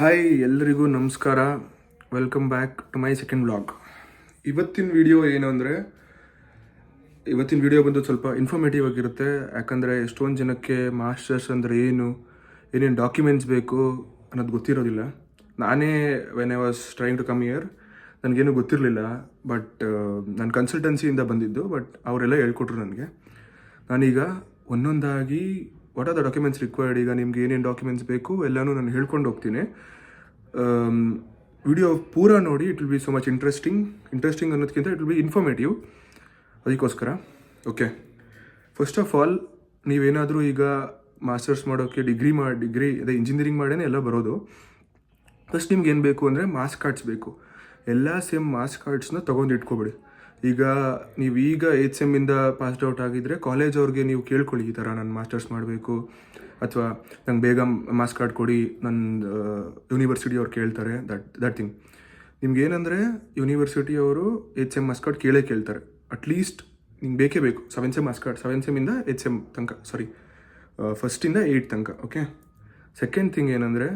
Hi ಎಲ್ಲರಿಗೂ ನಮಸ್ಕಾರ. Welcome back to my second vlog. ಇವತ್ತಿನ ವಿಡಿಯೋ ಏನು ಅಂದರೆ, ಇವತ್ತಿನ ವಿಡಿಯೋ ಬಂದು ಸ್ವಲ್ಪ ಇನ್ಫಾರ್ಮೇಟಿವ್ ಆಗಿರುತ್ತೆ. ಯಾಕಂದರೆ ಎಷ್ಟೊಂದು ಜನಕ್ಕೆ ಮಾಸ್ಟರ್ಸ್ ಅಂದರೆ ಏನೇನು ಡಾಕ್ಯುಮೆಂಟ್ಸ್ ಬೇಕು ಅನ್ನೋದು ಗೊತ್ತಿರೋದಿಲ್ಲ. ನಾನೇ when I was trying to come year ನನಗೇನು ಗೊತ್ತಿರಲಿಲ್ಲ. ಬಟ್ ನನ್ನ ಕನ್ಸಲ್ಟೆನ್ಸಿಯಿಂದ ಬಂದಿದ್ದು. ಬಟ್ ಅವರೆಲ್ಲ ಹೇಳ್ಕೊಟ್ರು ನನಗೆ. ನಾನೀಗ ಒಂದೊಂದಾಗಿ what are the documents required, ಈಗ ನಿಮ್ಗೆ ಏನೇನು ಡಾಕ್ಯುಮೆಂಟ್ಸ್ ಬೇಕು ಎಲ್ಲನೂ ನಾನು ಹೇಳ್ಕೊಂಡು ಹೋಗ್ತೀನಿ. ವಿಡಿಯೋ ಪೂರ ನೋಡಿ. It will be so much interesting ಅನ್ನೋದಕ್ಕಿಂತ ಇಟ್ ವಿಲ್ ಬಿ ಇನ್ಫಾರ್ಮೇಟಿವ್. ಅದಕ್ಕೋಸ್ಕರ ಓಕೆ, ಫಸ್ಟ್ ಆಫ್ ಆಲ್ ನೀವೇನಾದರೂ ಈಗ ಮಾಸ್ಟರ್ಸ್ ಮಾಡೋಕ್ಕೆ ಡಿಗ್ರಿ ಅದೇ ಇಂಜಿನಿಯರಿಂಗ್ ಮಾಡೇ ಎಲ್ಲ ಬರೋದು. ಫಸ್ಟ್ ನಿಮ್ಗೆ ಏನು ಬೇಕು ಅಂದರೆ ಮಾರ್ಕ್ಸ್ ಕಾರ್ಡ್ಸ್ ಬೇಕು. ಎಲ್ಲ ಸೇಮ್ ಮಾರ್ಕ್ಸ್ ಕಾರ್ಡ್ಸ್ನ ತೊಗೊಂಡು ಇಟ್ಕೊಬೇಡಿ. ಈಗ ನೀವು ಈಗ 8th ಸೆಮ್ಮಿಂದ ಪಾಸ್ಡ್ ಔಟ್ ಆಗಿದ್ದರೆ ಕಾಲೇಜ್ ಅವ್ರಿಗೆ ನೀವು ಕೇಳ್ಕೊಳ್ಳಿ, ಈ ಥರ ನಾನು ಮಾಸ್ಟರ್ಸ್ ಮಾಡಬೇಕು ಅಥವಾ ನಂಗೆ ಬೇಗ ಮಾರ್ಕ್ಸ್ ಕಾರ್ಡ್ ಕೊಡಿ. ನನ್ನ ಯೂನಿವರ್ಸಿಟಿ ಅವ್ರು ಕೇಳ್ತಾರೆ. ದಟ್ ಥಿಂಗ್ ನಿಮ್ಗೆ ಏನಂದರೆ ಯೂನಿವರ್ಸಿಟಿ ಅವರು 8th ಸೆಮ್ ಮಾರ್ಕ್ಸ್ ಕಾರ್ಡ್ ಕೇಳ್ತಾರೆ. ಅಟ್ಲೀಸ್ಟ್ ನಿಮ್ಗೆ ಬೇಕೇ ಬೇಕು 7th sem marks card, 7th ಸೆಮ್ಮಿಂದ 8th ಸೆಮ್ ತನಕ, ಫಸ್ಟಿಂದ 8th ತನಕ. ಓಕೆ, ಸೆಕೆಂಡ್ ಥಿಂಗ್ ಏನಂದರೆ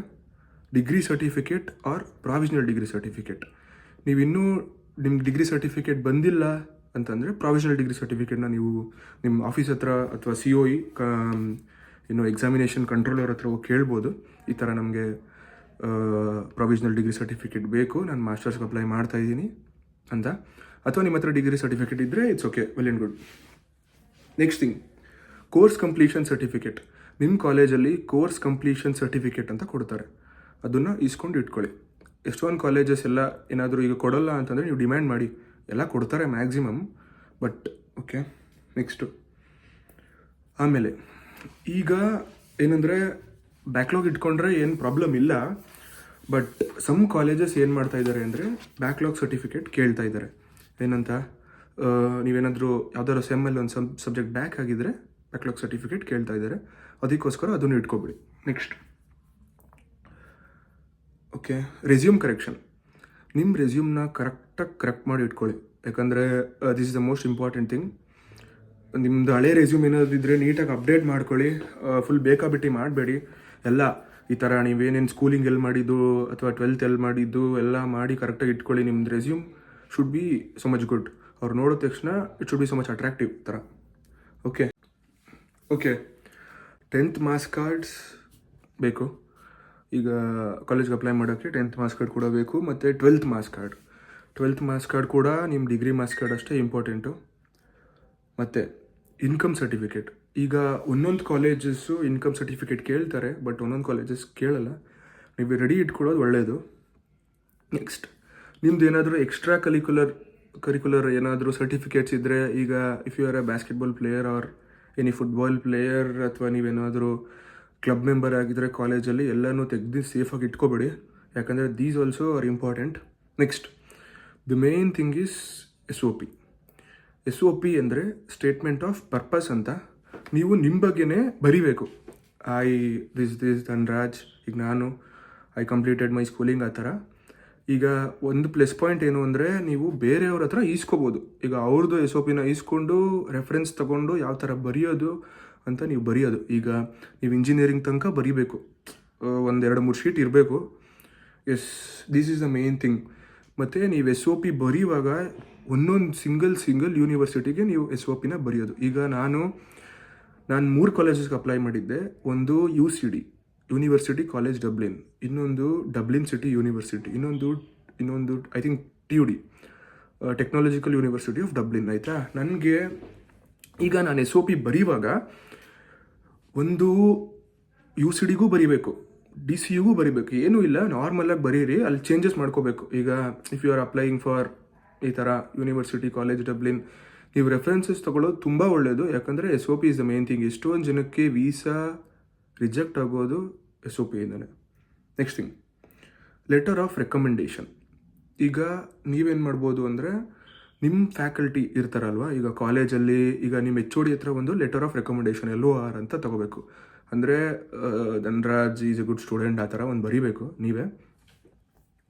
degree certificate or provisional degree certificate. ನೀವಿನ್ನೂ ನಿಮ್ಗೆ ಡಿಗ್ರಿ ಸರ್ಟಿಫಿಕೇಟ್ ಬಂದಿಲ್ಲ ಅಂತಂದರೆ ಪ್ರಾವಿಷನಲ್ ಡಿಗ್ರಿ ಸರ್ಟಿಫಿಕೇಟ್ನ ನೀವು ನಿಮ್ಮ ಆಫೀಸ್ ಹತ್ರ ಅಥವಾ COE ಎಕ್ಸಾಮಿನೇಷನ್ ಕಂಟ್ರೋಲರ್ ಹತ್ರ ಹೋಗಿ ಕೇಳ್ಬೋದು. ಈ ಥರ ನಮಗೆ ಪ್ರಾವಿಷನಲ್ ಡಿಗ್ರಿ ಸರ್ಟಿಫಿಕೇಟ್ ಬೇಕು, ನಾನು ಮಾಸ್ಟರ್ಸ್ಗೆ ಅಪ್ಲೈ ಮಾಡ್ತಾಯಿದ್ದೀನಿ ಅಂತ. ಅಥವಾ ನಿಮ್ಮ ಹತ್ರ ಡಿಗ್ರಿ ಸರ್ಟಿಫಿಕೇಟ್ ಇದ್ದರೆ it's okay, well and good. Next thing, course completion certificate. ನಿಮ್ಮ ಕಾಲೇಜಲ್ಲಿ ಕೋರ್ಸ್ ಕಂಪ್ಲೀಷನ್ ಸರ್ಟಿಫಿಕೇಟ್ ಅಂತ ಕೊಡ್ತಾರೆ. ಅದನ್ನು ಇಸ್ಕೊಂಡು ಇಟ್ಕೊಳ್ಳಿ. ಎಷ್ಟೊಂದು ಕಾಲೇಜಸ್ ಎಲ್ಲ ಏನಾದರೂ ಈಗ ಕೊಡೋಲ್ಲ ಅಂತಂದರೆ ನೀವು ಡಿಮ್ಯಾಂಡ್ ಮಾಡಿ, ಎಲ್ಲ ಕೊಡ್ತಾರೆ ಮ್ಯಾಕ್ಸಿಮಮ್. ಬಟ್ ಓಕೆ, ನೆಕ್ಸ್ಟು ಆಮೇಲೆ ಈಗ ಏನಂದರೆ ಬ್ಯಾಕ್ಲಾಗ್ ಇಟ್ಕೊಂಡ್ರೆ ಏನು ಪ್ರಾಬ್ಲಮ್ ಇಲ್ಲ. ಬಟ್ ಸಮ್ ಕಾಲೇಜಸ್ ಏನು ಮಾಡ್ತಾ ಇದ್ದಾರೆ ಅಂದರೆ ಬ್ಯಾಕ್ಲಾಗ್ ಸರ್ಟಿಫಿಕೇಟ್ ಕೇಳ್ತಾ ಇದ್ದಾರೆ. ಏನಂತ, ನೀವೇನಾದರೂ ಯಾವ್ದಾದ್ರು ಸೆಮ್ಮಲ್ಲಿ ಒಂದು ಸಬ್ಜೆಕ್ಟ್ ಬ್ಯಾಕ್ ಆಗಿದ್ದರೆ ಬ್ಯಾಕ್ಲಾಗ್ ಸರ್ಟಿಫಿಕೇಟ್ ಕೇಳ್ತಾ ಇದ್ದಾರೆ. ಅದಕ್ಕೋಸ್ಕರ ಅದನ್ನು ಇಟ್ಕೊಬಿಡಿ. Next okay, resume correction. ನಿಮ್ಮ ರೆಸ್ಯೂಮ್ನ ಕರೆಕ್ಟ್ ಮಾಡಿ ಇಟ್ಕೊಳ್ಳಿ. ಯಾಕಂದರೆ this is the most important thing. ನಿಮ್ಮದು ಹಳೆ ರೆಸ್ಯೂಮ್ ಏನಾದಿದ್ದರೆ ನೀಟಾಗಿ ಅಪ್ಡೇಟ್ ಮಾಡ್ಕೊಳ್ಳಿ. ಫುಲ್ ಬೇಕಾಬಿಟ್ಟಿ ಮಾಡಬೇಡಿ. ಎಲ್ಲ ಈ ಥರ ನೀವೇನೇನು ಸ್ಕೂಲಿಂಗ್ ಎಲ್ಲಿ ಮಾಡಿದ್ದು ಅಥವಾ 12th ಎಲ್ಲಿ ಮಾಡಿದ್ದು ಎಲ್ಲ ಮಾಡಿ ಕರೆಕ್ಟಾಗಿ ಇಟ್ಕೊಳ್ಳಿ. ನಿಮ್ಮದು resume should be so much good. ಅವ್ರು ನೋಡಿದ ತಕ್ಷಣ it should B so much attractive ಥರ. ಓಕೆ 10th ಮಾರ್ಕ್ಸ್ ಕಾರ್ಡ್ಸ್ ಬೇಕು. ಈಗ ಕಾಲೇಜ್ಗೆ ಅಪ್ಲೈ ಮಾಡೋಕ್ಕೆ 10th ಮಾರ್ಕ್ಸ್ ಕಾರ್ಡ್ ಕೂಡ ಬೇಕು. ಮತ್ತು 12th ಮಾರ್ಕ್ಸ್ ಕಾರ್ಡ್ ಕೂಡ ನಿಮ್ಮ ಡಿಗ್ರಿ ಮಾರ್ಕ್ಸ್ ಕಾರ್ಡ್ ಅಷ್ಟೇ ಇಂಪಾರ್ಟೆಂಟು. ಮತ್ತು ಇನ್ಕಮ್ ಸರ್ಟಿಫಿಕೇಟ್. ಈಗ ಒಂದೊಂದು ಕಾಲೇಜಸ್ಸು ಇನ್ಕಮ್ ಸರ್ಟಿಫಿಕೇಟ್ ಕೇಳ್ತಾರೆ, ಬಟ್ ಒಂದೊಂದು ಕಾಲೇಜಸ್ ಕೇಳಲ್ಲ. ನೀವು ರೆಡಿ ಇಟ್ಕೊಳ್ಳೋದು ಒಳ್ಳೆಯದು. ನೆಕ್ಸ್ಟ್, ನಿಮ್ದು ಏನಾದರೂ ಎಕ್ಸ್ಟ್ರಾ ಕರಿಕ್ಯುಲರ್ ಏನಾದರೂ ಸರ್ಟಿಫಿಕೇಟ್ಸ್ ಇದ್ದರೆ, ಈಗ if you are a basketball player or any football player ಅಥವಾ ನೀವೇನಾದರೂ ಕ್ಲಬ್ ಮೆಂಬರ್ ಆಗಿದ್ದರೆ ಕಾಲೇಜಲ್ಲಿ ಎಲ್ಲನೂ ತೆಗೆದು ಸೇಫಾಗಿ ಇಟ್ಕೊಬೇಡಿ. ಯಾಕಂದರೆ these also are important. Next, the main thing is SOP ಅಂದರೆ ಸ್ಟೇಟ್ಮೆಂಟ್ ಆಫ್ ಪರ್ಪಸ್ ಅಂತ. ನೀವು ನಿಮ್ಮ ಬಗ್ಗೆನೇ ಬರಿಬೇಕು. ದಿಸ್ ಧನ್ರಾಜ್, ಈಗ ಐ ಕಂಪ್ಲೀಟೆಡ್ ಮೈ ಸ್ಕೂಲಿಂಗ್, ಆ ಥರ. ಈಗ ಒಂದು ಪ್ಲಸ್ ಪಾಯಿಂಟ್ ಏನು ಅಂದರೆ ನೀವು ಬೇರೆಯವ್ರ ಹತ್ರ ಈಸ್ಕೋಬೋದು. ಈಗ ಅವ್ರದ್ದು SOPನ ಈಸ್ಕೊಂಡು ರೆಫರೆನ್ಸ್ ತೊಗೊಂಡು ಯಾವ ಥರ ಬರೆಯೋದು ಅಂತ ನೀವು ಬರೆಯೋದು. ಈಗ ನೀವು ಇಂಜಿನಿಯರಿಂಗ್ ತನಕ ಬರೀಬೇಕು, 1-2-3 ಶೀಟ್ ಇರಬೇಕು. This is the main thing. ಮತ್ತು ನೀವು SOP ಬರೆಯುವಾಗ ಒಂದೊಂದು ಸಿಂಗಲ್ ಯೂನಿವರ್ಸಿಟಿಗೆ ನೀವು SOPನ ಬರೆಯೋದು. ಈಗ ನಾನು 3 ಕಾಲೇಜಸ್ಗೆ ಅಪ್ಲೈ ಮಾಡಿದ್ದೆ. ಒಂದು UCD ಯೂನಿವರ್ಸಿಟಿ ಕಾಲೇಜ್ ಡಬ್ಲಿನ್, ಇನ್ನೊಂದು ಡಬ್ಲಿನ್ ಸಿಟಿ ಯೂನಿವರ್ಸಿಟಿ, ಇನ್ನೊಂದು I think TUD technological university of Dublin. ಆಯಿತಾ, ನನಗೆ ಈಗ ನಾನು SOP ಬರೆಯುವಾಗ ಒಂದು UCDಗೂ ಬರೀಬೇಕು, DCUಗೂ ಬರೀಬೇಕು. ಏನೂ ಇಲ್ಲ, ನಾರ್ಮಲಾಗಿ ಬರೀರಿ, ಅಲ್ಲಿ ಚೇಂಜಸ್ ಮಾಡ್ಕೋಬೇಕು. ಈಗ if you are applying for ಈ ಥರ ಯೂನಿವರ್ಸಿಟಿ ಕಾಲೇಜ್ ಡಬ್ಲಿನ್, ನೀವು ರೆಫರೆನ್ಸಸ್ ತೊಗೊಳ್ಳೋದು ತುಂಬ ಒಳ್ಳೆಯದು. ಯಾಕಂದರೆ SOP is the main thing. ಎಷ್ಟೊಂದು ಜನಕ್ಕೆ ವೀಸಾ ರಿಜೆಕ್ಟ್ ಆಗೋದು SOP ಇಂದನೇ. Next thing, letter of recommendation. ಈಗ ನೀವೇನು ಮಾಡ್ಬೋದು ಅಂದರೆ ನಿಮ್ಮ ಫ್ಯಾಕಲ್ಟಿ ಇರ್ತಾರಲ್ವ, ಈಗ ಕಾಲೇಜಲ್ಲಿ ಈಗ ನಿಮ್ಮ HOD ಹತ್ರ ಒಂದು ಲೆಟರ್ ಆಫ್ ರೆಕಮೆಂಡೇಷನ್ LOR ಅಂತ ತೊಗೋಬೇಕು. ಅಂದರೆ Dhanraj is A good student ಆ ಥರ ಒಂದು ಬರೀಬೇಕು ನೀವೇ.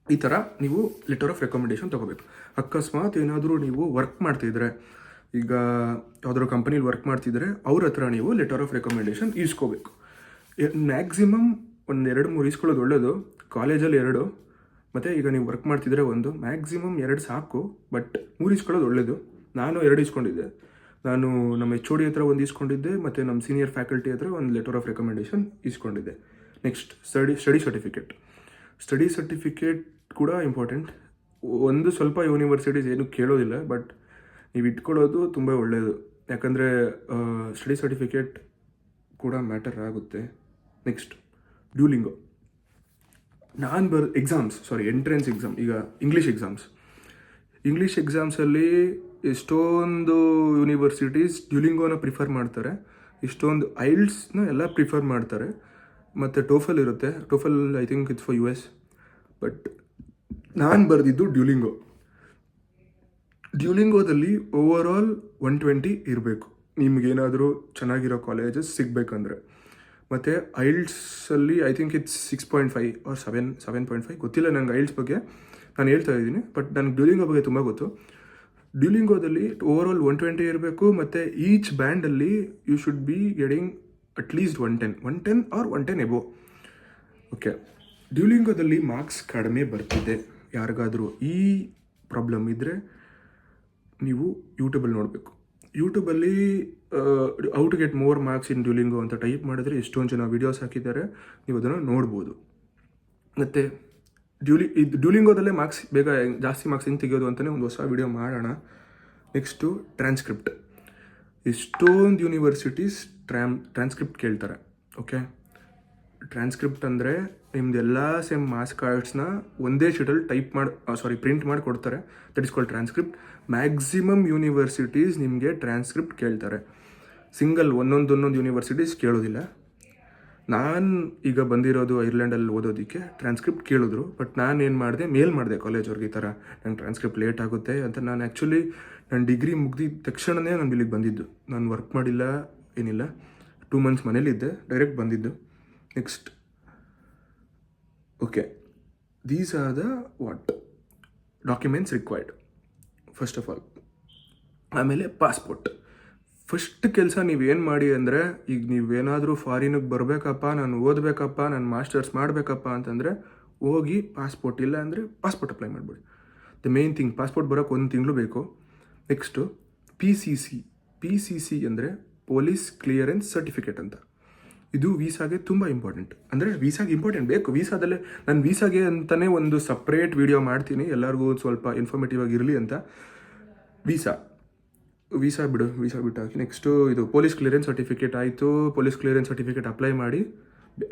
ಈ ಥರ ನೀವು ಲೆಟರ್ ಆಫ್ ರೆಕಮೆಂಡೇಷನ್ ತೊಗೋಬೇಕು. ಅಕಸ್ಮಾತ್ ಏನಾದರೂ ನೀವು ವರ್ಕ್ ಮಾಡ್ತಿದ್ರೆ, ಈಗ ಯಾವುದಾದ್ರು ಕಂಪನಿಲಿ ವರ್ಕ್ ಮಾಡ್ತಿದ್ರೆ ಅವ್ರ ಹತ್ರ ನೀವು ಲೆಟರ್ ಆಫ್ ರೆಕಮೆಂಡೇಷನ್ ಈಸ್ಕೋಬೇಕು. ಮ್ಯಾಕ್ಸಿಮಮ್ ಒಂದು 2-3 ಇಸ್ಕೊಳ್ಳೋದು ಒಳ್ಳೆಯದು. ಕಾಲೇಜಲ್ಲಿ 2, ಮತ್ತು ಈಗ ನೀವು ವರ್ಕ್ ಮಾಡ್ತಿದ್ರೆ 1, ಮ್ಯಾಕ್ಸಿಮಮ್ 2 ಸಾಕು, ಬಟ್ 3 ಇಸ್ಕೊಳ್ಳೋದು ಒಳ್ಳೆಯದು. ನಾನು 2 ಇಸ್ಕೊಂಡಿದ್ದೆ. ನಾನು ನಮ್ಮ HOD ಹತ್ರ 1 ಇಸ್ಕೊಂಡಿದ್ದೆ, ಮತ್ತು ನಮ್ಮ ಸೀನಿಯರ್ ಫ್ಯಾಕಲ್ಟಿ ಹತ್ರ ಒಂದು ಲೆಟರ್ ಆಫ್ ರೆಕಮೆಂಡೇಷನ್ ಇಸ್ಕೊಂಡಿದ್ದೆ. ನೆಕ್ಸ್ಟ್ ಸ್ಟಡಿ ಸರ್ಟಿಫಿಕೇಟ್ ಕೂಡ ಇಂಪಾರ್ಟೆಂಟ್. ಒಂದು ಸ್ವಲ್ಪ ಯೂನಿವರ್ಸಿಟೀಸ್ ಏನು ಕೇಳೋದಿಲ್ಲ, ಬಟ್ ನೀವು ಇಟ್ಕೊಳ್ಳೋದು ತುಂಬ ಒಳ್ಳೆಯದು. ಯಾಕಂದರೆ ಸ್ಟಡಿ ಸರ್ಟಿಫಿಕೇಟ್ ಕೂಡ ಮ್ಯಾಟರ್ ಆಗುತ್ತೆ. ನೆಕ್ಸ್ಟ್ ಡ್ಯೂಲಿಂಗೋ. ನಾನು ಎಂಟ್ರೆನ್ಸ್ ಎಕ್ಸಾಮ್, ಈಗ ಇಂಗ್ಲೀಷ್ ಎಕ್ಸಾಮ್ಸಲ್ಲಿ ಎಷ್ಟೊಂದು ಯೂನಿವರ್ಸಿಟೀಸ್ ಡ್ಯೂಲಿಂಗೋನ ಪ್ರಿಫರ್ ಮಾಡ್ತಾರೆ, ಇಷ್ಟೊಂದು ಐಲ್ಟ್ಸ್ನ ಎಲ್ಲ ಪ್ರಿಫರ್ ಮಾಡ್ತಾರೆ. ಮತ್ತು ಟೋಫಲ್ ಇರುತ್ತೆ. TOEFL I think it's for US, but ನಾನು ಬರೆದಿದ್ದು ಡ್ಯೂಲಿಂಗೋದಲ್ಲಿ ಓವರಾಲ್ 120 ಇರಬೇಕು ನಿಮಗೇನಾದರೂ ಚೆನ್ನಾಗಿರೋ ಕಾಲೇಜಸ್ ಸಿಗಬೇಕಂದ್ರೆ. ಮತ್ತು ಐಲ್ಟ್ಸಲ್ಲಿ ಐ ಥಿಂಕ್ ಇಟ್ಸ್ 6.5 or 7.5, ಗೊತ್ತಿಲ್ಲ ನಂಗೆ ಐಲ್ಟ್ಸ್ ಬಗ್ಗೆ, ನಾನು ಹೇಳ್ತಾ ಇದ್ದೀನಿ. ಬಟ್ ನನಗೆ ಡ್ಯೂಲಿಂಗೋ ಬಗ್ಗೆ ತುಂಬ ಗೊತ್ತು. ಡ್ಯೂಲಿಂಗೋದಲ್ಲಿ ಓವರಾಲ್ 120 ಇರಬೇಕು, ಮತ್ತು ಈಚ್ ಬ್ಯಾಂಡಲ್ಲಿ you should be getting at least 110 or 110 above. Okay, ಡ್ಯೂಲಿಂಗೋದಲ್ಲಿ ಮಾರ್ಕ್ಸ್ ಕಡಿಮೆ ಬರ್ತಿದೆ ಯಾರಿಗಾದರೂ ಈ ಪ್ರಾಬ್ಲಮ್ ಇದ್ದರೆ ನೀವು ಯೂಟ್ಯೂಬಲ್ಲಿ ನೋಡಬೇಕು. ಯೂಟ್ಯೂಬಲ್ಲಿ how to get more marks in Duolingo ಅಂತ ಟೈಪ್ ಮಾಡಿದ್ರೆ ಎಷ್ಟೊಂದು ಜನ ವೀಡಿಯೋಸ್ ಹಾಕಿದ್ದಾರೆ, ನೀವು ಅದನ್ನು ನೋಡ್ಬೋದು. ಮತ್ತು ಡ್ಯೂಲಿಂಗೋದಲ್ಲೇ ಜಾಸ್ತಿ ಮಾರ್ಕ್ಸ್ ಹೆಂಗೆ ತೆಗೆಯೋದು ಅಂತಲೇ ಒಂದು ಹೊಸ ವೀಡಿಯೋ ಮಾಡೋಣ. Next transcript. ಎಷ್ಟೊಂದು ಯೂನಿವರ್ಸಿಟೀಸ್ ಟ್ರಾನ್ಸ್ಕ್ರಿಪ್ಟ್ ಕೇಳ್ತಾರೆ. ಓಕೆ, ಟ್ರಾನ್ಸ್ಕ್ರಿಪ್ಟ್ ಅಂದರೆ ನಿಮ್ದೆಲ್ಲ ಸೇಮ್ ಮಾರ್ಕ್ಸ್ ಕಾರ್ಡ್ಸ್ನ ಒಂದೇ ಶೀಟಲ್ಲಿ ಪ್ರಿಂಟ್ ಮಾಡಿ ಕೊಡ್ತಾರೆ. That is called transcript. Maximum universities ನಿಮಗೆ ಟ್ರಾನ್ಸ್ಕ್ರಿಪ್ಟ್ ಕೇಳ್ತಾರೆ. ಒಂದೊಂದು ಯೂನಿವರ್ಸಿಟೀಸ್ ಕೇಳೋದಿಲ್ಲ. ನಾನು ಈಗ ಬಂದಿರೋದು ಐರ್ಲೆಂಡಲ್ಲಿ ಓದೋದಕ್ಕೆ ಟ್ರಾನ್ಸ್ಕ್ರಿಪ್ಟ್ ಕೇಳಿದ್ರು, ಬಟ್ ನಾನು ಏನು ಮಾಡಿದೆ, ಮೇಲ್ ಮಾಡಿದೆ ಕಾಲೇಜವ್ರಿಗೆ, ಈ ಥರ ನಂಗೆ ಟ್ರಾನ್ಸ್ಕ್ರಿಪ್ಟ್ ಲೇಟ್ ಆಗುತ್ತೆ ಅಂತ. ನಾನು ಆ್ಯಕ್ಚುಲಿ ನನ್ನ ಡಿಗ್ರಿ ಮುಗಿದಿದ್ದ ತಕ್ಷಣವೇ ನಾನು ಇಲ್ಲಿಗೆ ಬಂದಿದ್ದು. ನಾನು ವರ್ಕ್ ಮಾಡಿಲ್ಲ, ಏನಿಲ್ಲ, 2 months ಮನೇಲಿದ್ದೆ, ಡೈರೆಕ್ಟ್ ಬಂದಿದ್ದು. Next, okay, these are the documents required first of all. ಆಮೇಲೆ ಪಾಸ್ಪೋರ್ಟ್. ಫಸ್ಟ್ ಕೆಲಸ ನೀವೇನು ಮಾಡಿ ಅಂದರೆ, ಈಗ ನೀವೇನಾದರೂ ಫಾರಿನಿಗೆ ಬರಬೇಕಪ್ಪ, ನಾನು ಓದಬೇಕಪ್ಪ, ನಾನು ಮಾಸ್ಟರ್ಸ್ ಮಾಡಬೇಕಪ್ಪ ಅಂತಂದರೆ ಹೋಗಿ ಪಾಸ್ಪೋರ್ಟ್, ಇಲ್ಲ ಅಂದರೆ ಪಾಸ್ಪೋರ್ಟ್ ಅಪ್ಲೈ ಮಾಡಿಬಿಡಿ. ದ ಮೇನ್ ಥಿಂಗ್, ಪಾಸ್ಪೋರ್ಟ್ ಬರೋಕ್ಕೆ 1 ತಿಂಗಳು ಬೇಕು. ನೆಕ್ಸ್ಟು PCC ಅಂದರೆ ಪೊಲೀಸ್ ಕ್ಲಿಯರೆನ್ಸ್ ಸರ್ಟಿಫಿಕೇಟ್ ಅಂತ. ಇದು ವೀಸಾಗೆ ತುಂಬ ಇಂಪಾರ್ಟೆಂಟ್. ಅಂದರೆ ವೀಸಾಗೆ ಇಂಪಾರ್ಟೆಂಟ್ ಬೇಕು. ವೀಸಾದಲ್ಲೇ ನಾನು ವೀಸಾಗೆ ಅಂತಲೇ ಒಂದು ಸಪ್ರೇಟ್ ವಿಡಿಯೋ ಮಾಡ್ತೀನಿ, ಎಲ್ಲರಿಗೂ ಸ್ವಲ್ಪ ಇನ್ಫಾರ್ಮೇಟಿವ್ ಆಗಿರಲಿ ಅಂತ. ವೀಸಾ ಬಿಟ್ಟು ಹಾಕಿ. ನೆಕ್ಸ್ಟು ಇದು ಪೊಲೀಸ್ ಕ್ಲಿಯರೆನ್ಸ್ ಸರ್ಟಿಫಿಕೇಟ್ ಆಯಿತು. ಪೊಲೀಸ್ ಕ್ಲಿಯರೆನ್ಸ್ ಸರ್ಟಿಫಿಕೇಟ್ ಅಪ್ಲೈ ಮಾಡಿ,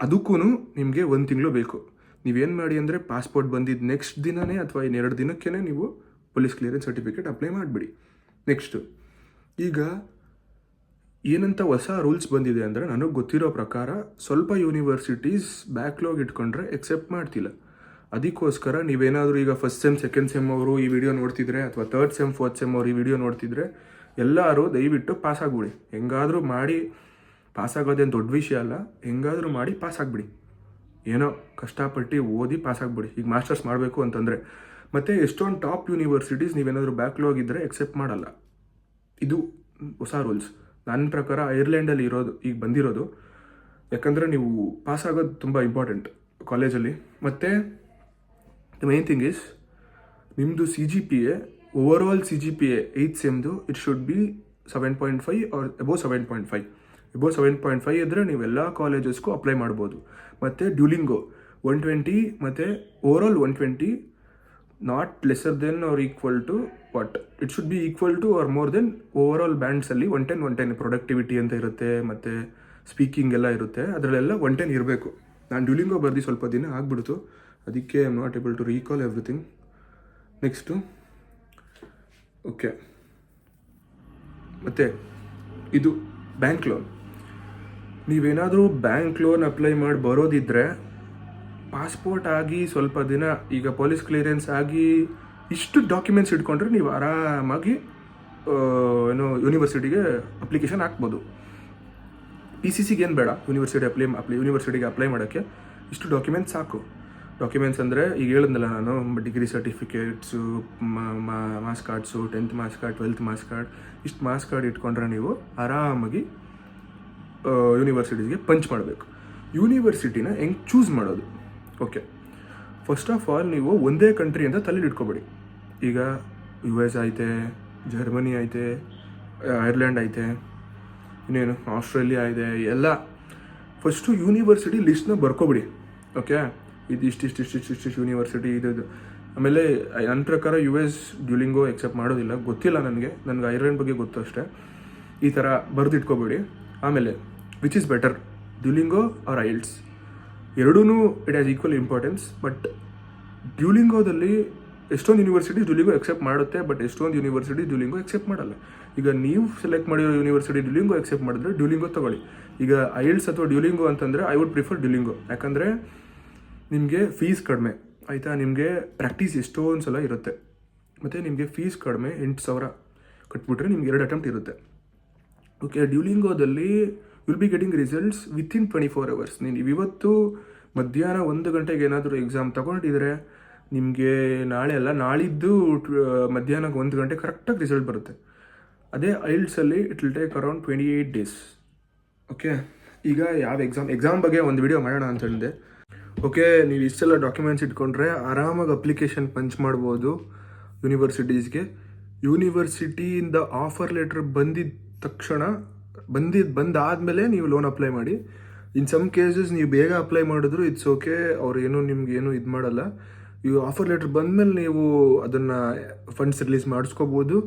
ಅದಕ್ಕೂ ನಿಮಗೆ 1 ತಿಂಗಳು ಬೇಕು. ನೀವೇನು ಮಾಡಿ ಅಂದರೆ, ಪಾಸ್ಪೋರ್ಟ್ ಬಂದಿದ್ದು ನೆಕ್ಸ್ಟ್ ದಿನವೇ ಅಥವಾ 2 ದಿನಕ್ಕೇ ನೀವು ಪೊಲೀಸ್ ಕ್ಲಿಯರೆನ್ಸ್ ಸರ್ಟಿಫಿಕೇಟ್ ಅಪ್ಲೈ ಮಾಡಿಬಿಡಿ. ನೆಕ್ಸ್ಟು, ಈಗ ಏನಂತ ಹೊಸ ರೂಲ್ಸ್ ಬಂದಿದೆ ಅಂದರೆ, ನನಗೆ ಗೊತ್ತಿರೋ ಪ್ರಕಾರ ಸ್ವಲ್ಪ ಯೂನಿವರ್ಸಿಟೀಸ್ ಬ್ಯಾಕ್ಲಾಗ್ ಇಟ್ಕೊಂಡ್ರೆ ಎಕ್ಸೆಪ್ಟ್ ಮಾಡ್ತಿಲ್ಲ. ಅದಕ್ಕೋಸ್ಕರ ನೀವೇನಾದರೂ ಈಗ ಫಸ್ಟ್ ಸೆಮ್, ಸೆಕೆಂಡ್ ಸೆಮ್ ಅವರು ಈ ವಿಡಿಯೋ ನೋಡ್ತಿದ್ರೆ, ಅಥವಾ 3rd ಸೆಮ್, 4th ಸೆಮ್ ಅವರು ಈ ವಿಡಿಯೋ ನೋಡ್ತಿದ್ರೆ, ಎಲ್ಲರೂ ದಯವಿಟ್ಟು ಪಾಸ್ ಆಗಿಬಿಡಿ. ಹೆಂಗಾದರೂ ಮಾಡಿ ಪಾಸಾಗೋದೇನು ದೊಡ್ಡ ವಿಷಯ ಅಲ್ಲ, ಹೆಂಗಾದರೂ ಮಾಡಿ ಪಾಸ್ ಆಗಿಬಿಡಿ. ಏನೋ ಕಷ್ಟಪಟ್ಟು ಓದಿ ಪಾಸ್ ಆಗಿಬಿಡಿ. ಈಗ ಮಾಸ್ಟರ್ಸ್ ಮಾಡಬೇಕು ಅಂತಂದರೆ. ಮತ್ತು ಎಷ್ಟೊಂದು ಟಾಪ್ ಯೂನಿವರ್ಸಿಟೀಸ್ ನೀವೇನಾದರೂ ಬ್ಯಾಕ್ಲಾಗ್ ಇದ್ದರೆ ಎಕ್ಸೆಪ್ಟ್ ಮಾಡಲ್ಲ. ಇದು ಹೊಸ ರೂಲ್ಸ್. ನನ್ನ ಪ್ರಕಾರ ಐರ್ಲೆಂಡಲ್ಲಿ ಈಗ ಬಂದಿರೋದು. ಯಾಕಂದರೆ ನೀವು ಪಾಸ್ ಆಗೋದು ತುಂಬ ಇಂಪಾರ್ಟೆಂಟ್ ಕಾಲೇಜಲ್ಲಿ. ಮತ್ತು ದ ಮೇನ್ ಥಿಂಗ್ ಈಸ್, ನಿಮ್ಮದು CGPA, ಓವರಾಲ್ CGPA 8th ಸೆಮ್ದು it should be 7.5 or above 7.5. Above 7.5 ಇದ್ದರೆ ನೀವೆಲ್ಲ ಕಾಲೇಜಸ್ಗೂ ಅಪ್ಲೈ ಮಾಡ್ಬೋದು. ಮತ್ತು ಡ್ಯೂಲಿಂಗೋ 120, ಮತ್ತು overall 120, not lesser than or equal to it should be equal to or more than overall ಬ್ಯಾಂಡ್ಸಲ್ಲಿ 110 productivity ಅಂತ ಇರುತ್ತೆ, ಮತ್ತು ಸ್ಪೀಕಿಂಗ್ ಎಲ್ಲ ಇರುತ್ತೆ, ಅದರಲ್ಲೆಲ್ಲ 110 ಇರಬೇಕು. ನಾನು ಡ್ಯೂಲಿಂಗೋ ಬರ್ದು ಸ್ವಲ್ಪ ದಿನ ಆಗಿಬಿಡ್ತು, ಅದಕ್ಕೆ I am not able to recall everything. Next, okay, ಮತ್ತು ಇದು ಬ್ಯಾಂಕ್ ಲೋನ್. ನೀವೇನಾದರೂ ಬ್ಯಾಂಕ್ ಲೋನ್ ಅಪ್ಲೈ ಮಾಡಿ ಬರೋದಿದ್ದರೆ, ಪಾಸ್ಪೋರ್ಟ್ ಆಗಿ ಸ್ವಲ್ಪ ದಿನ, ಈಗ ಪೊಲೀಸ್ ಕ್ಲಿಯರೆನ್ಸ್ ಆಗಿ ಇಷ್ಟು ಡಾಕ್ಯುಮೆಂಟ್ಸ್ ಇಟ್ಕೊಂಡ್ರೆ ನೀವು ಆರಾಮಾಗಿ ಯೂನಿವರ್ಸಿಟಿಗೆ ಅಪ್ಲಿಕೇಶನ್ ಹಾಕ್ಬೋದು. PCCಗೆ ಏನು ಬೇಡ, ಯೂನಿವರ್ಸಿಟಿಗೆ ಅಪ್ಲೈ ಮಾಡೋಕ್ಕೆ ಇಷ್ಟು ಡಾಕ್ಯುಮೆಂಟ್ಸ್ ಸಾಕು. ಡಾಕ್ಯುಮೆಂಟ್ಸ್ ಅಂದರೆ ಈಗ ಹೇಳಿದ್ನಲ್ಲ ನಾನು, degree certificates, marks cards, 10th marks card, 12th marks card, ಇಷ್ಟು ಮಾರ್ಕ್ಸ್ ಕಾರ್ಡ್ ಇಟ್ಕೊಂಡ್ರೆ ನೀವು ಆರಾಮಾಗಿ ಯೂನಿವರ್ಸಿಟೀಸ್ಗೆ ಪಂಚ್ ಮಾಡಬೇಕು. ಯೂನಿವರ್ಸಿಟಿನ ಹೆಂಗೆ ಚೂಸ್ ಮಾಡೋದು. ಓಕೆ, ಫಸ್ಟ್ ಆಫ್ ಆಲ್ ನೀವು ಒಂದೇ ಕಂಟ್ರಿ ಅಂತ ತಲೆಯಲ್ಲಿ ಇಟ್ಕೊಬೇಡಿ. ಈಗ US ಐತೆ, ಜರ್ಮನಿ ಐತೆ, ಐರ್ಲೆಂಡ್ ಐತೆ, ಇನ್ನೇನು ಆಸ್ಟ್ರೇಲಿಯಾ ಇದೆ, ಎಲ್ಲ ಫಸ್ಟು ಯೂನಿವರ್ಸಿಟಿ ಲಿಸ್ಟ್ನ ಬರ್ಕೊಬಿಡಿ. ಓಕೆ, ಇದು ಇಷ್ಟಿಷ್ಟು ಯೂನಿವರ್ಸಿಟಿ ಇದು. ಆಮೇಲೆ ನನ್ನ ಪ್ರಕಾರ US ಡ್ಯೂಲಿಂಗೋ ಎಕ್ಸೆಪ್ಟ್ ಮಾಡೋದಿಲ್ಲ, ಗೊತ್ತಿಲ್ಲ ನನಗೆ ಐರ್ಲೆಂಡ್ ಬಗ್ಗೆ ಗೊತ್ತು ಅಷ್ಟೇ. ಈ ಥರ ಬರೆದಿಟ್ಕೊಬೇಡಿ. ಆಮೇಲೆ which is better, Duolingo or IELTS? ಎರಡೂ it has equal importance. But ಡ್ಯೂಲಿಂಗೋದಲ್ಲಿ ಎಷ್ಟೊಂದು ಯೂನಿವರ್ಸಿಟಿ ಡ್ಯೂಲಿಂಗೋ ಎಕ್ಸೆಪ್ಟ್ ಮಾಡುತ್ತೆ, ಬಟ್ ಎಷ್ಟೊಂದು ಯೂನಿವರ್ಸಿಟಿ ಡ್ಯೂಲಿಂಗೋ ಎಕ್ಸೆಪ್ಟ್ ಮಾಡಲ್ಲ. ಈಗ ನೀವು ಸೆಲೆಕ್ಟ್ ಮಾಡಿರೋ ಯೂನಿವರ್ಸಿಟಿ ಡ್ಯೂಲಿಂಗೋ ಎಕ್ಸೆಪ್ಟ್ ಮಾಡಿದ್ರೆ ಡ್ಯೂಲಿಂಗೋ ತೊಗೊಳ್ಳಿ. ಈಗ ಐಲ್ಟ್ಸ್ ಅಥವಾ ಡ್ಯೂಲಿಂಗೋ ಅಂತಂದರೆ ಐ ವುಡ್ ಪ್ರಿಫರ್ ಡ್ಯೂಲಿಂಗೋ. ಯಾಕಂದರೆ ನಿಮಗೆ ಫೀಸ್ ಕಡಿಮೆ ಆಯಿತಾ, ನಿಮಗೆ ಪ್ರಾಕ್ಟೀಸ್ ಎಷ್ಟೊಂದು ಸಲ ಇರುತ್ತೆ, ಮತ್ತು ನಿಮಗೆ ಫೀಸ್ ಕಡಿಮೆ, 8,000 ಕಟ್ಬಿಟ್ರೆ ನಿಮ್ಗೆ 2 ಅಟೆಂಪ್ಟ್ ಇರುತ್ತೆ. ಓಕೆ, ಡ್ಯೂಲಿಂಗೋದಲ್ಲಿ will be getting results within 24 hours. ನೀವು ಇವತ್ತು ಮಧ್ಯಾಹ್ನ 1 ಗಂಟೆಗೆ ಏನಾದರೂ ಎಕ್ಸಾಮ್ ತೊಗೊಂಡಿದ್ರೆ ನಿಮಗೆ ನಾಳಿದ್ದು ಮಧ್ಯಾಹ್ನ 1 ಗಂಟೆ ಕರೆಕ್ಟಾಗಿ ರಿಸಲ್ಟ್ ಬರುತ್ತೆ. ಅದೇ ಐಲ್ಟ್ಸಲ್ಲಿ it will take around 28 days. Okay, ಈಗ ಯಾವ ಎಕ್ಸಾಮ್ ಬಗ್ಗೆ ಒಂದು ವಿಡಿಯೋ ಮಾಡೋಣ ಅಂತ ಹೇಳಿದೆ. ಓಕೆ, ನೀವು ಇಷ್ಟೆಲ್ಲ ಡಾಕ್ಯುಮೆಂಟ್ಸ್ ಇಟ್ಕೊಂಡ್ರೆ ಆರಾಮಾಗಿ ಅಪ್ಲಿಕೇಶನ್ ಪಂಚ್ ಮಾಡ್ಬೋದು ಯೂನಿವರ್ಸಿಟೀಸ್ಗೆ. ಯೂನಿವರ್ಸಿಟಿಯಿಂದ ಆಫರ್ ಲೆಟ್ರ್ ಬಂದಿದ್ದ ತಕ್ಷಣ ಬಂದಾದಮೇಲೆ ನೀವು ಲೋನ್ ಅಪ್ಲೈ ಮಾಡಿ. ಇನ್ ಸಮ್ ಕೇಸಸ್ ನೀವು ಬೇಗ ಅಪ್ಲೈ ಮಾಡಿದ್ರು ಇಟ್ಸ್ ಓಕೆ, ಅವ್ರು ನಿಮ್ಗೇನು ಇದು ಮಾಡಲ್ಲ. ಇವು ಆಫರ್ ಲೆಟ್ರ್ ಬಂದಮೇಲೆ ನೀವು ಅದನ್ನು ಫಂಡ್ಸ್ ರಿಲೀಸ್ ಮಾಡಿಸ್ಕೋಬೋದು,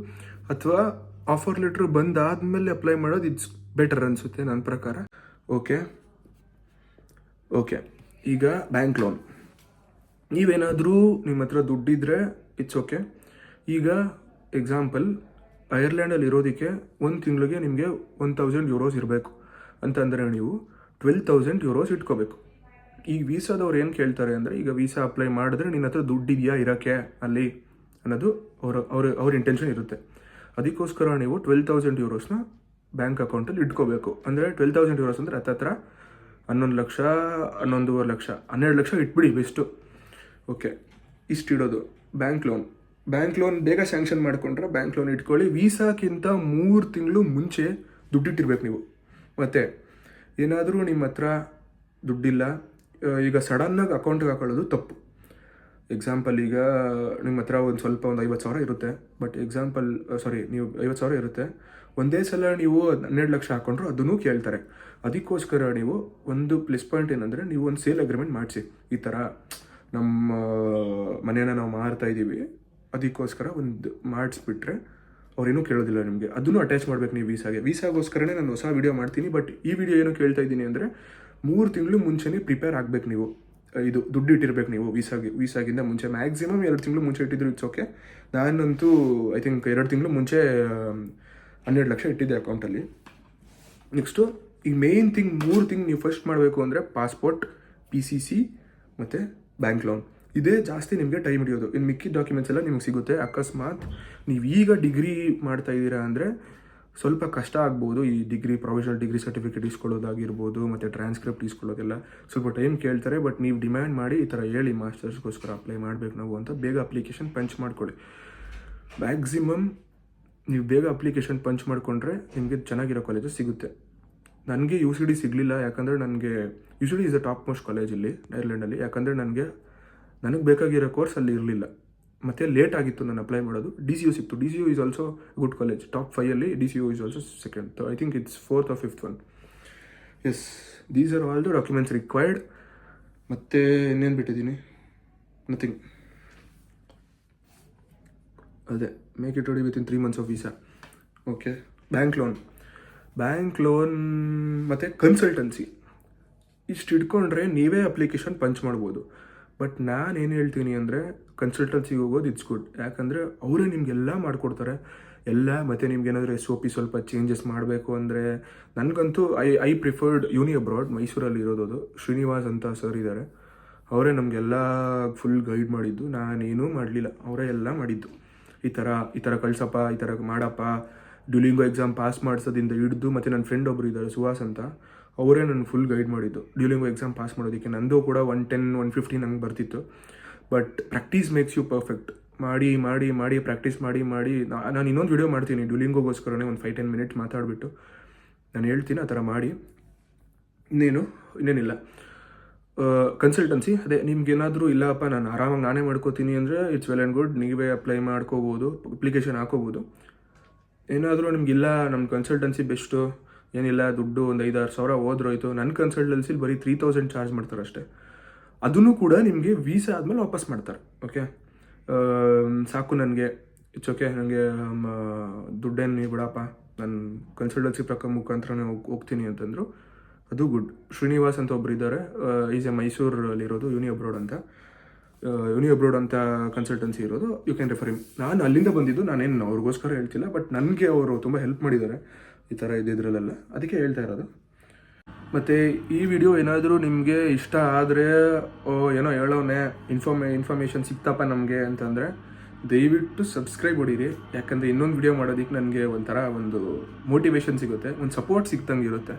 ಅಥವಾ ಆಫರ್ ಲೆಟ್ರ್ ಬಂದಾದಮೇಲೆ ಅಪ್ಲೈ ಮಾಡೋದು ಇಟ್ಸ್ ಬೆಟರ್ ಅನಿಸುತ್ತೆ ನನ್ನ ಪ್ರಕಾರ. ಓಕೆ, ಈಗ ಬ್ಯಾಂಕ್ ಲೋನ್. ನೀವೇನಾದರೂ ನಿಮ್ಮ ಹತ್ರ ದುಡ್ಡಿದ್ರೆ ಇಟ್ಸ್ ಓಕೆ. ಈಗ ಎಕ್ಸಾಂಪಲ್, ಐರ್ಲ್ಯಾಂಡಲ್ಲಿ ಇರೋದಕ್ಕೆ 1 ತಿಂಗಳಿಗೆ ನಿಮಗೆ 1,000 euros ಇರಬೇಕು ಅಂತಂದರೆ ನೀವು 12,000 euros ಇಟ್ಕೋಬೇಕು. ಈಗ ವೀಸಾದವ್ರು ಏನು ಕೇಳ್ತಾರೆ ಅಂದರೆ, ಈಗ ವೀಸಾ ಅಪ್ಲೈ ಮಾಡಿದ್ರೆ ನಿನ್ನ ಹತ್ರ ದುಡ್ಡಿದೆಯಾ ಇರೋಕ್ಕೆ ಅಲ್ಲಿ ಅನ್ನೋದು ಅವ್ರ ಇಂಟೆನ್ಷನ್ ಇರುತ್ತೆ. ಅದಕ್ಕೋಸ್ಕರ ನೀವು 12,000 euros ಬ್ಯಾಂಕ್ ಅಕೌಂಟಲ್ಲಿ ಇಟ್ಕೋಬೇಕು. ಅಂದರೆ 12,000 euros ಅಂದರೆ ಹತ್ತತ್ರ 11 ಲಕ್ಷ, 11.5 ಲಕ್ಷ, 12 ಲಕ್ಷ ಇಟ್ಬಿಡಿ ಬೆಸ್ಟು. ಓಕೆ, ಇಷ್ಟಿಡೋದು. ಬ್ಯಾಂಕ್ ಲೋನ್ ಬೇಗ ಸ್ಯಾಂಕ್ಷನ್ ಮಾಡಿಕೊಂಡ್ರೆ ಬ್ಯಾಂಕ್ ಲೋನ್ ಇಟ್ಕೊಳ್ಳಿ. ವೀಸಾಕ್ಕಿಂತ 3 ತಿಂಗಳು ಮುಂಚೆ ದುಡ್ಡಿಟ್ಟಿರ್ಬೇಕು ನೀವು. ಮತ್ತು ಏನಾದರೂ ನಿಮ್ಮ ಹತ್ರ ದುಡ್ಡಿಲ್ಲ, ಈಗ ಸಡನ್ನಾಗಿ ಅಕೌಂಟಿಗೆ ಹಾಕೊಳ್ಳೋದು ತಪ್ಪು. ಎಕ್ಸಾಂಪಲ್, ಈಗ ನಿಮ್ಮ ಹತ್ರ ಒಂದು 50,000 ಇರುತ್ತೆ, ಬಟ್ ನೀವು 50,000 ಇರುತ್ತೆ, ಒಂದೇ ಸಲ ನೀವು 12 ಲಕ್ಷ ಹಾಕೊಂಡ್ರು ಅದನ್ನು ಕೇಳ್ತಾರೆ. ಅದಕ್ಕೋಸ್ಕರ ನೀವು ಒಂದು ಪ್ಲಸ್ ಪಾಯಿಂಟ್ ಏನಂದರೆ, ನೀವು ಒಂದು ಸೇಲ್ ಅಗ್ರಿಮೆಂಟ್ ಮಾಡಿಸಿ. ಈ ಥರ ನಮ್ಮ ಮನೇನ ನಾವು ಮಾರ್ತಾ ಇದ್ದೀವಿ, ಅದಕ್ಕೋಸ್ಕರ ಒಂದು ಮಾಡಿಸ್ಬಿಟ್ರೆ ಅವ್ರೇನೂ ಕೇಳೋದಿಲ್ಲ ನಿಮಗೆ. ಅದನ್ನು ಅಟ್ಯಾಚ್ ಮಾಡ್ಬೇಕು ನೀವು ವೀಸಾಗೋಸ್ಕರನೇ ನಾನು ಹೊಸ ವೀಡಿಯೋ ಮಾಡ್ತೀನಿ. ಬಟ್ ಈ ವಿಡಿಯೋ ಏನೋ ಕೇಳ್ತಾ ಇದ್ದೀನಿ ಅಂದರೆ, 3 ತಿಂಗಳು ಮುಂಚೆನೇ ಪ್ರಿಪೇರ್ ಆಗಬೇಕು ನೀವು. ಇದು ದುಡ್ಡು ಇಟ್ಟಿರ್ಬೇಕು ನೀವು ವೀಸಾಗಿಂತ ಮುಂಚೆ. ಮ್ಯಾಕ್ಸಿಮಮ್ 2 ತಿಂಗಳು ಮುಂಚೆ ಇಟ್ಟಿದ್ರು ಇಟ್ಸ್ ಓಕೆ. ನಾನಂತೂ ಐ ಥಿಂಕ್ 2 ತಿಂಗಳು ಮುಂಚೆ 12 ಲಕ್ಷ ಇಟ್ಟಿದ್ದೆ ಅಕೌಂಟಲ್ಲಿ. ನೆಕ್ಸ್ಟು ಈಗ ಮೇಯ್ನ್ ಥಿಂಗ್ 3 ಥಿಂಗ್ ನೀವು ಫಸ್ಟ್ ಮಾಡಬೇಕು ಅಂದರೆ, ಪಾಸ್ಪೋರ್ಟ್, PCC ಮತ್ತು ಬ್ಯಾಂಕ್ ಲೋನ್. ಇದೇ ಜಾಸ್ತಿ ನಿಮಗೆ ಟೈಮ್ ಹಿಡಿಯೋದು. ಇನ್ನು ಮಿಕ್ಕಿದ ಡಾಕ್ಯುಮೆಂಟ್ಸ್ ಎಲ್ಲ ನಿಮಗೆ ಸಿಗುತ್ತೆ. ಅಕಸ್ಮಾತ್ ನೀವು ಈಗ ಡಿಗ್ರಿ ಮಾಡ್ತಾ ಇದ್ದೀರಾ ಅಂದರೆ ಸ್ವಲ್ಪ ಕಷ್ಟ ಆಗ್ಬೋದು. ಈ ಪ್ರೊವಿಷನಲ್ ಡಿಗ್ರಿ ಸರ್ಟಿಫಿಕೇಟ್ ಇಸ್ಕೊಳ್ಳೋದಾಗಿರ್ಬೋದು, ಮತ್ತು ಟ್ರಾನ್ಸ್ಕ್ರಿಪ್ಟ್ ಇಸ್ಕೊಳ್ಳೋದೆಲ್ಲ ಸ್ವಲ್ಪ ಟೈಮ್ ಕೇಳ್ತಾರೆ. ಬಟ್ ನೀವು ಡಿಮ್ಯಾಂಡ್ ಮಾಡಿ ಈ ಥರ ಹೇಳಿ, ಮಾಸ್ಟರ್ಸ್ಗೋಸ್ಕರ ಅಪ್ಲೈ ಮಾಡಬೇಕು ನಾವು ಅಂತ, ಬೇಗ ಅಪ್ಲಿಕೇಶನ್ ಪಂಚ್ ಮಾಡ್ಕೊಳ್ಳಿ. ಮ್ಯಾಕ್ಸಿಮಮ್ ನೀವು ಬೇಗ ಅಪ್ಲಿಕೇಶನ್ ಪಂಚ್ ಮಾಡಿಕೊಂಡ್ರೆ ನಿಮಗೆ ಚೆನ್ನಾಗಿರೋ ಕಾಲೇಜಸ್ ಸಿಗುತ್ತೆ. ನನಗೆ UCD ಸಿಗಲಿಲ್ಲ, ಯಾಕಂದರೆ ನನಗೆ UCD is a top most college ಇಲ್ಲಿ ಐರ್ಲೆಂಡಲ್ಲಿ. ಯಾಕಂದರೆ ನನಗೆ ಬೇಕಾಗಿರೋ ಕೋರ್ಸ್ ಅಲ್ಲಿ ಇರಲಿಲ್ಲ, ಮತ್ತು ಲೇಟ್ ಆಗಿತ್ತು ನಾನು ಅಪ್ಲೈ ಮಾಡೋದು. DCU ಸಿಕ್ತು. DCU is also good college. Top 5 DCU is also second. I think it's 4th or 5th one. Yes, these are all the documents required. ಮತ್ತು ಇನ್ನೇನು ಬಿಟ್ಟಿದ್ದೀನಿ? ನಥಿಂಗ್. ಅದೇ, make it ready within 3 months of visa. Okay, bank loan ಮತ್ತು consultancy ಇಷ್ಟು ಇಟ್ಕೊಂಡ್ರೆ ನೀವೇ application punch ಮಾಡ್ಬೋದು. But ನಾನೇನು ಹೇಳ್ತೀನಿ ಅಂದರೆ, ಕನ್ಸಲ್ಟೆನ್ಸಿಗೆ ಹೋಗೋದು ಇಟ್ಸ್ ಗುಡ್. ಯಾಕಂದರೆ ಅವರೇ ನಿಮಗೆಲ್ಲ ಮಾಡಿಕೊಡ್ತಾರೆ ಎಲ್ಲ. ಮತ್ತು ನಿಮ್ಗೇನಾದರೂ SOP ಸ್ವಲ್ಪ ಚೇಂಜಸ್ ಮಾಡಬೇಕು ಅಂದರೆ, ನನಗಂತೂ ಐ ಪ್ರಿಫರ್ಡ್ ಯೂನಿ ಅಬ್ರಾಡ್. ಮೈಸೂರಲ್ಲಿ ಇರೋದು ಶ್ರೀನಿವಾಸ್ ಅಂತ ಸರ್ ಇದ್ದಾರೆ, ಅವರೇ ನಮಗೆಲ್ಲ ಫುಲ್ ಗೈಡ್ ಮಾಡಿದ್ದು. ನಾನೇನೂ ಮಾಡಲಿಲ್ಲ, ಅವರೇ ಎಲ್ಲ ಮಾಡಿದ್ದು. ಈ ಥರ ಕಳ್ಸಪ್ಪ, ಈ ಥರ ಮಾಡಪ್ಪ, ಡ್ಯೂಲಿಂಗೋ ಎಕ್ಸಾಮ್ ಪಾಸ್ ಮಾಡಿಸೋದಿಂದ ಹಿಡಿದು. ಮತ್ತು ನನ್ನ ಫ್ರೆಂಡ್ ಒಬ್ಬರು ಇದ್ದಾರೆ, ಸುಹಾಸ್ ಅಂತ, ಅವರೇ ನನ್ನ ಫುಲ್ ಗೈಡ್ ಮಾಡಿದ್ದು ಡ್ಯೂಲಿಂಗೋ ಎಕ್ಸಾಮ್ ಪಾಸ್ ಮಾಡೋದಕ್ಕೆ. ನಂದು ಕೂಡ 110, 115 ನಂಗೆ ಬರ್ತಿತ್ತು. But practice makes you perfect. ಮಾಡಿ ಪ್ರಾಕ್ಟೀಸ್ ಮಾಡಿ. ನಾನು ಇನ್ನೊಂದು ವಿಡಿಯೋ ಮಾಡ್ತೀನಿ ಡ್ಯೂಲಿಂಗೋಗೋಸ್ಕರನೇ, ಒಂದು 5-10 minutes ಮಾತಾಡಿಬಿಟ್ಟು ನಾನು ಹೇಳ್ತೀನಿ. ಆ ಥರ ಮಾಡಿ. ಇನ್ನೇನಿಲ್ಲ. ಕನ್ಸಲ್ಟೆನ್ಸಿ ಅದೇ ನಿಮ್ಗೇನಾದರೂ ಇಲ್ಲಪ್ಪ ನಾನು ಆರಾಮಾಗಿ ನಾನೇ ಮಾಡ್ಕೋತೀನಿ ಅಂದರೆ ಇಟ್ಸ್ ವೆಲ್ ಆ್ಯಂಡ್ ಗುಡ್, ನೀವೇ ಅಪ್ಲೈ ಮಾಡ್ಕೋಬೋದು, ಅಪ್ಲಿಕೇಶನ್ ಹಾಕೋಬೋದು. ಏನಾದರೂ ನಿಮಗಿಲ್ಲ ನಮ್ಮ ಕನ್ಸಲ್ಟೆನ್ಸಿ ಬೆಸ್ಟು, ಏನಿಲ್ಲ ದುಡ್ಡು ಒಂದು 5-6 ಸಾವಿರ ಹೋದ್ರೋಯ್ತು, ನನ್ನ ಕನ್ಸಲ್ಟೆನ್ಸಿಲಿ ಬರೀ 3000 ಚಾರ್ಜ್ ಮಾಡ್ತಾರೆ ಅಷ್ಟೇ. ಅದನ್ನು ಕೂಡ ನಿಮಗೆ ವೀಸಾ ಆದಮೇಲೆ ವಾಪಸ್ ಮಾಡ್ತಾರೆ. ಓಕೆ, ಸಾಕು ನನಗೆ, ಇಟ್ಸ್ ಓಕೆ, ನನಗೆ ದುಡ್ಡೇನು ನೀವು ಬಿಡಪ್ಪ, ನಾನು ಕನ್ಸಲ್ಟೆನ್ಸಿ ಮುಖಾಂತರನೇ ಹೋಗ್ತೀನಿ ಅಂತಂದರು, ಅದು ಗುಡ್. ಶ್ರೀನಿವಾಸ್ ಅಂತ ಒಬ್ರು ಇದ್ದಾರೆ, ಈಸ್ ಎ ಮೈಸೂರಲ್ಲಿರೋದು, ಯೂನಿ ಅಬ್ರೋಡ್ ಅಂತ ಕನ್ಸಲ್ಟೆನ್ಸಿ ಇರೋದು, ಯು ಕ್ಯಾನ್ ರೆಫರ್ ಹಿಮ್. ನಾನು ಅಲ್ಲಿಂದ ಬಂದಿದ್ದು, ನಾನೇನು ಅವ್ರಿಗೋಸ್ಕರ ಹೇಳ್ತಿಲ್ಲ, ಬಟ್ ನನಗೆ ಅವರು ತುಂಬ ಹೆಲ್ಪ್ ಮಾಡಿದ್ದಾರೆ ಈ ಥರ ಇದ್ದಿದ್ರಲ್ಲೆಲ್ಲ, ಅದಕ್ಕೆ ಹೇಳ್ತಾ ಇರೋದು. ಮತ್ತು ಈ ವಿಡಿಯೋ ಏನಾದರೂ ನಿಮಗೆ ಇಷ್ಟ ಆದರೆ, ಏನೋ ಹೇಳೋನೆ ಇನ್ಫಾರ್ಮೇಷನ್ ಸಿಕ್ತಪ್ಪ ನಮಗೆ ಅಂತಂದರೆ ದಯವಿಟ್ಟು ಸಬ್ಸ್ಕ್ರೈಬ್ ಹೊಡೀರಿ. ಯಾಕಂದರೆ ಇನ್ನೊಂದು ವಿಡಿಯೋ ಮಾಡೋದಕ್ಕೆ ನನಗೆ ಒಂಥರ ಒಂದು ಮೋಟಿವೇಶನ್ ಸಿಗುತ್ತೆ, ಒಂದು ಸಪೋರ್ಟ್ ಸಿಕ್ತಂಗೆ ಇರುತ್ತೆ.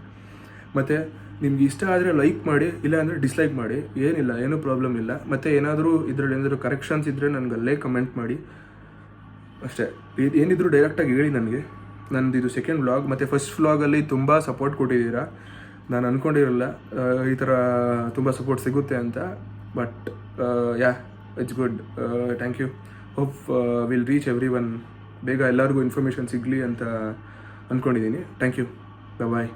ಮತ್ತು ನಿಮ್ಗೆ ಇಷ್ಟ ಆದರೆ ಲೈಕ್ ಮಾಡಿ, ಇಲ್ಲ ಅಂದರೆ ಡಿಸ್ಲೈಕ್ ಮಾಡಿ, ಏನಿಲ್ಲ, ಏನೂ ಪ್ರಾಬ್ಲಮ್ ಇಲ್ಲ. ಮತ್ತು ಏನಾದರೂ ಇದರಲ್ಲಿ ಏನಾದರೂ ಕರೆಕ್ಷನ್ಸ್ ಇದ್ದರೆ ನನಗೆ ಅಲ್ಲೇ ಕಮೆಂಟ್ ಮಾಡಿ ಅಷ್ಟೇ. ಏನಿದ್ರು ಡೈರೆಕ್ಟಾಗಿ ಹೇಳಿ ನನಗೆ. ನಂದು ಇದು ಸೆಕೆಂಡ್ ವ್ಲಾಗ್, ಮತ್ತು ಫಸ್ಟ್ ವ್ಲಾಗಲ್ಲಿ ತುಂಬ ಸಪೋರ್ಟ್ ಕೊಟ್ಟಿದ್ದೀರಾ. ನಾನು ಅಂದ್ಕೊಂಡಿರಲ್ಲ ಈ ಥರ ತುಂಬ ಸಪೋರ್ಟ್ ಸಿಗುತ್ತೆ ಅಂತ, but ya, it's good. Thank you. Hope will reach every one, ಬೇಗ ಎಲ್ಲರಿಗೂ ಇನ್ಫಾರ್ಮೇಷನ್ ಸಿಗಲಿ ಅಂತ ಅಂದ್ಕೊಂಡಿದ್ದೀನಿ. Thank you. ಬಾಯ್.